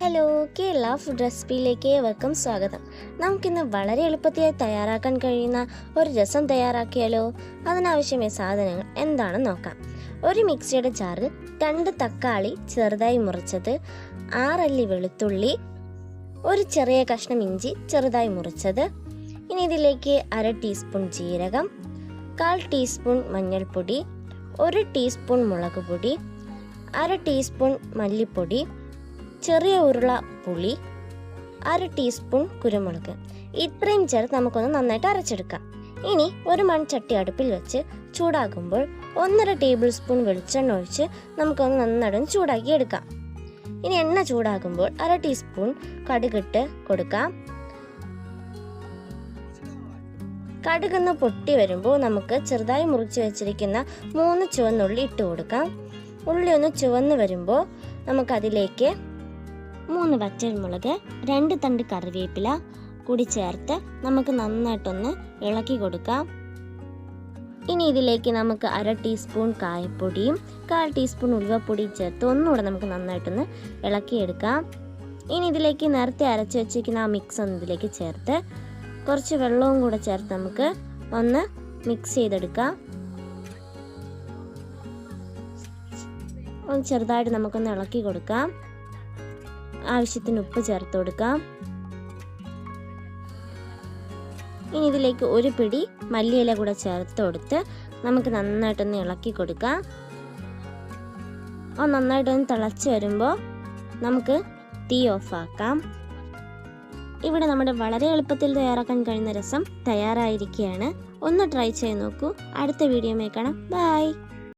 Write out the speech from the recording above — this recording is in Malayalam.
ഹലോ, കേരള ഫുഡ് റെസിപ്പിയിലേക്ക് ഏവർക്കും സ്വാഗതം. നമുക്കിന്ന് വളരെ എളുപ്പത്തിൽ തയ്യാറാക്കാൻ കഴിയുന്ന ഒരു രസം തയ്യാറാക്കിയാലോ? അതിനാവശ്യമായ സാധനങ്ങൾ എന്താണെന്ന് നോക്കാം. ഒരു മിക്സിയുടെ ജാറിൽ 2 തക്കാളി ചെറുതായി മുറിച്ചത്, 6 അല്ലി വെളുത്തുള്ളി, ഒരു ചെറിയ കഷ്ണം ഇഞ്ചി ചെറുതായി മുറിച്ചത്. ഇനി ഇതിലേക്ക് 1/2 ടീസ്പൂൺ ജീരകം, 1/4 ടീസ്പൂൺ മഞ്ഞൾപ്പൊടി, 1 ടീസ്പൂൺ മുളക് പൊടി, 1/2 ടീസ്പൂൺ മല്ലിപ്പൊടി, ചെറിയ ഉരുള പുളി, 1/2 ടീസ്പൂൺ കുരുമുളക്. ഇത്രയും ചേർത്ത് നമുക്കൊന്ന് നന്നായിട്ട് അരച്ചെടുക്കാം. ഇനി ഒരു മൺചട്ടി അടുപ്പിൽ വെച്ച് ചൂടാകുമ്പോൾ 1.5 ടേബിൾ സ്പൂൺ വെളിച്ചെണ്ണ ഒഴിച്ച് നമുക്കൊന്ന് നന്നായിട്ട് ചൂടാക്കി എടുക്കാം. ഇനി എണ്ണ ചൂടാകുമ്പോൾ 1/2 ടീസ്പൂൺ കടുകിട്ട് കൊടുക്കാം. കടുകൊന്ന് പൊട്ടി വരുമ്പോൾ നമുക്ക് ചെറുതായി മുറിച്ച് വെച്ചിരിക്കുന്ന 3 ചുവന്നുള്ളി ഇട്ട് കൊടുക്കാം. ഉള്ളി ഒന്ന് ചുവന്ന് വരുമ്പോൾ നമുക്കതിലേക്ക് 3 വറ്റൽമുളക്, 2 തണ്ട് കറിവേപ്പില കൂടി ചേർത്ത് നമുക്ക് നന്നായിട്ടൊന്ന് ഇളക്കി കൊടുക്കാം. ഇനി ഇതിലേക്ക് നമുക്ക് 1/2 ടീസ്പൂൺ കായപ്പൊടിയും 1/4 ടീസ്പൂൺ ഉലുവപ്പൊടിയും ചേർത്ത് ഒന്നുകൂടെ നമുക്ക് നന്നായിട്ടൊന്ന് ഇളക്കിയെടുക്കാം. ഇനി ഇതിലേക്ക് നേരത്തെ അരച്ച് വെച്ചിരിക്കുന്ന ആ മിക്സ് ഒന്ന് ഇതിലേക്ക് ചേർത്ത് കുറച്ച് വെള്ളവും കൂടെ ചേർത്ത് നമുക്ക് ഒന്ന് മിക്സ് ചെയ്തെടുക്കാം. ഒന്ന് ചെറുതായിട്ട് നമുക്കൊന്ന് ഇളക്കി കൊടുക്കാം. ആവശ്യത്തിന് ഉപ്പ് ചേർത്ത് കൊടുക്കാം. ഇനി ഇതിലേക്ക് ഒരു പിടി മല്ലിയില കൂടെ ചേർത്ത് കൊടുത്ത് നമുക്ക് നന്നായിട്ടൊന്ന് ഇളക്കി കൊടുക്കാം. നന്നായിട്ടൊന്ന് തിളച്ച് വരുമ്പോൾ നമുക്ക് തീ ഓഫാക്കാം. ഇവിടെ നമ്മുടെ വളരെ എളുപ്പത്തിൽ തയ്യാറാക്കാൻ കഴിയുന്ന രസം തയ്യാറായിരിക്കുകയാണ്. ഒന്ന് ട്രൈ ചെയ്ത് നോക്കൂ. അടുത്ത വീഡിയോയിൽ കാണാം. ബൈ.